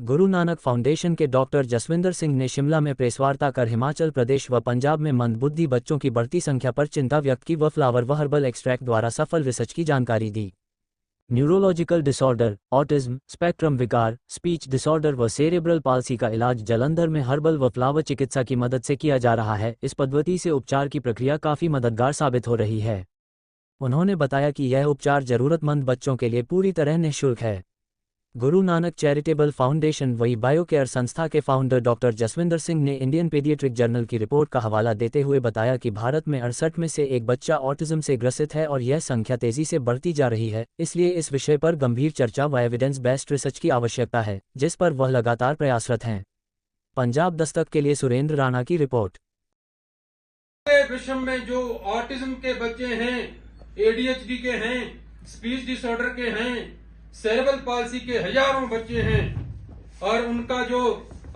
Guru Nanak foundation के doctor Jaswinder Singh ने शिमला में प्रेसवार्ता कर हिमाचल प्रदेश व पंजाब में मंदबुद्धि बच्चों की बढ़ती संख्या पर चिंता व्यक्त की व फ्लावर व हर्बल एक्सट्रैक्ट द्वारा सफल रिसर्च की जानकारी दी। न्यूरोलॉजिकल डिसऑर्डर, ऑटिज्म, स्पेक्ट्रम विकार, स्पीच डिसऑर्डर व सेरेब्रल पाल्सी का इलाज जलंधर में हर्बल व फ्लावर चिकित्सा की मदद से किया जा रहा है। इस पद्धति से उपचार की प्रक्रिया काफ़ी मददगार साबित हो रही है। उन्होंने बताया कि यह उपचार ज़रूरतमंद बच्चों के लिए पूरी तरह निःशुल्क है। गुरु नानक चैरिटेबल फाउंडेशन वही बायोकेयर संस्था के फाउंडर डॉक्टर जसविंदर सिंह ने इंडियन पीडियाट्रिक जर्नल की रिपोर्ट का हवाला देते हुए बताया कि भारत में 68 में से एक बच्चा ऑटिज्म से ग्रसित है और यह संख्या तेजी से बढ़ती जा रही है। इसलिए इस विषय पर गंभीर चर्चा व एविडेंस बेस्ड रिसर्च की आवश्यकता है, जिस पर वह लगातार प्रयासरत हैं। पंजाब दस्तक के लिए सुरेंद्र राणा की रिपोर्ट। विश्व में जो ऑटिज्म के बच्चे हैं, एडीएचडी के हैं, स्पीच डिसऑर्डर के हैं, सेरेब्रल पाल्सी के हजारों बच्चे हैं और उनका जो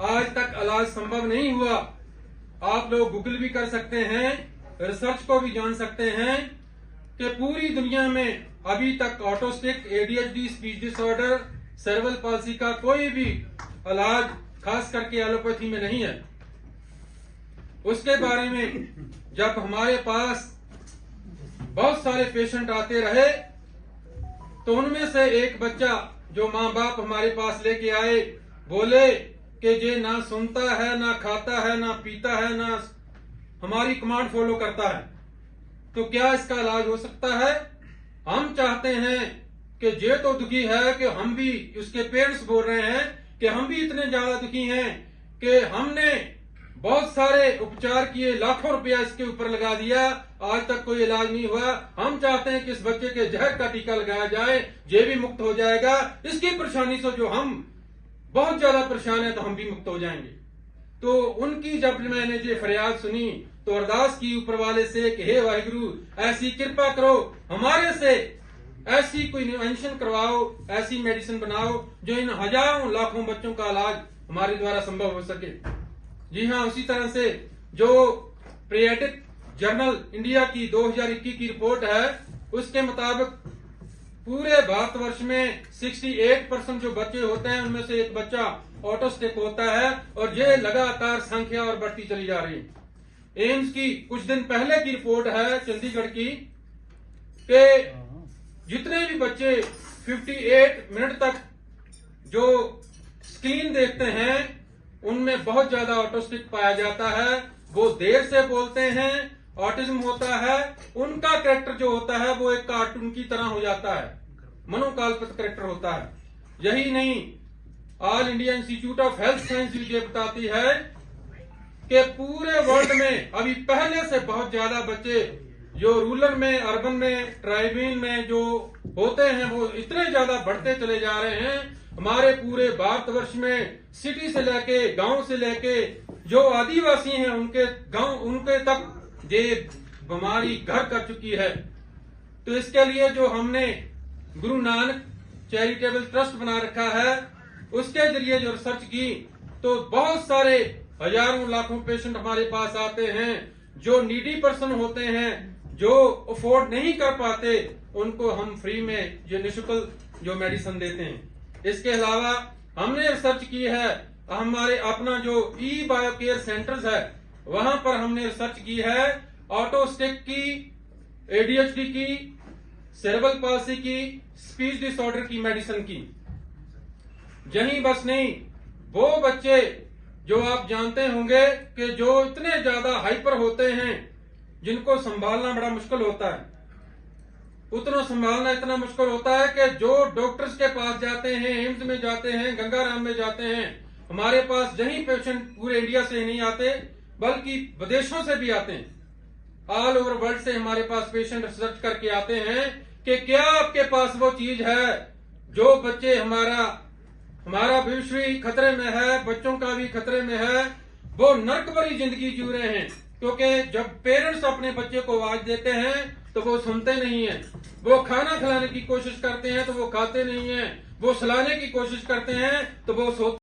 आज तक इलाज संभव नहीं हुआ। आप लोग गूगल भी कर सकते हैं, रिसर्च को भी जान सकते हैं कि पूरी दुनिया में अभी तक autistic, ADHD, speech disorder, cerebral palsy का कोई भी इलाज खास करके एलोपैथी में नहीं है। उसके बारे में जब हमारे पास बहुत सारे पेशेंट आते रहे तो उनमें से एक बच्चा जो माँ बाप हमारे पास लेके आए बोले कि ये ना सुनता है, ना खाता है, ना पीता है, ना हमारी कमांड फॉलो करता है, तो क्या इसका इलाज हो सकता है? हम चाहते हैं कि ये तो दुखी है कि हम भी, उसके पेरेंट्स बोल रहे हैं कि हम भी इतने ज्यादा दुखी हैं कि हमने बहुत सारे उपचार किए, लाखों रुपया इसके ऊपर लगा दिया, आज तक कोई इलाज नहीं हुआ। हम चाहते हैं कि इस बच्चे के जहर का टीका लगाया जाए, ये भी मुक्त हो जाएगा। इसकी परेशानी से जो हम बहुत ज्यादा परेशान है तो हम भी मुक्त हो जाएंगे। तो उनकी जब मैंने ये फरियाद सुनी तो अरदास की ऊपर वाले से कि हे वाहिगुरु, ऐसी कृपा करो, हमारे से ऐसी कोई इन्वेंशन करवाओ, ऐसी मेडिसिन बनाओ जो इन हजारों लाखों बच्चों का इलाज हमारे द्वारा संभव हो सके। जी हाँ, उसी तरह से जो पीडियाट्रिक जर्नल इंडिया की 2021 की रिपोर्ट है, उसके मुताबिक पूरे भारतवर्ष में 68% जो बच्चे होते हैं उनमें से एक बच्चा ऑटिस्टिक होता है और ये लगातार संख्या और बढ़ती चली जा रही है। एम्स की कुछ दिन पहले की रिपोर्ट है चंडीगढ़ की कि जितने भी बच्चे 58 मिनट तक जो स्क्रीन देखते हैं उनमें बहुत ज्यादा ऑटिस्टिक पाया जाता है। वो देर से बोलते हैं, ऑटिज्म होता है, उनका कैरेक्टर जो होता है वो एक कार्टून की तरह हो जाता है, मनोकाल्पित कैरेक्टर होता है। यही नहीं, all India institute of health science ये बताती है कि पूरे वर्ल्ड में अभी पहले से बहुत ज्यादा बच्चे जो रूरल में, अर्बन में, ट्राइबल में जो होते हैं वो इतने ज्यादा बढ़ते चले जा रहे हैं। हमारे पूरे भारतवर्ष में सिटी से लेके, गांव से लेके जो आदिवासी हैं उनके गांव, उनके तक ये बीमारी घर कर चुकी है। तो इसके लिए जो हमने गुरु नानक चैरिटेबल ट्रस्ट बना रखा है, उसके जरिए जो रिसर्च की तो बहुत सारे हजारों लाखों पेशेंट हमारे पास आते हैं जो नीडी पर्सन होते हैं, जो अफोर्ड नहीं कर पाते, उनको हम फ्री में जो निःशुल्क जो मेडिसिन देते हैं। इसके अलावा हमने रिसर्च की है, हमारे अपना जो ई बायोकेयर सेंटर्स है वहां पर हमने रिसर्च की है ऑटिस्टिक की, एडीएचडी की, सेरेब्रल पाल्सी की, स्पीच डिसऑर्डर की मेडिसिन की। यही बस नहीं, वो बच्चे जो आप जानते होंगे कि जो इतने ज्यादा हाइपर होते हैं जिनको संभालना बड़ा मुश्किल होता है, उतना संभालना इतना मुश्किल होता है कि जो डॉक्टर्स के पास जाते हैं, एम्स में जाते हैं, गंगाराम में जाते हैं, हमारे पास यही पेशेंट पूरे इंडिया से नहीं आते बल्कि विदेशों से भी आते हैं। ऑल ओवर वर्ल्ड से हमारे पास पेशेंट रिसर्च करके आते हैं कि क्या आपके पास वो चीज है जो बच्चे हमारा भविष्य भी खतरे में है, बच्चों का भी खतरे में है, वो नर्क भरी जिंदगी जी रहे हैं। क्योंकि जब पेरेंट्स अपने बच्चे को आवाज देते हैं तो वो सुनते नहीं है, वो खाना खिलाने की कोशिश करते हैं तो वो खाते नहीं है, वो सुलाने की कोशिश करते हैं तो वो सोते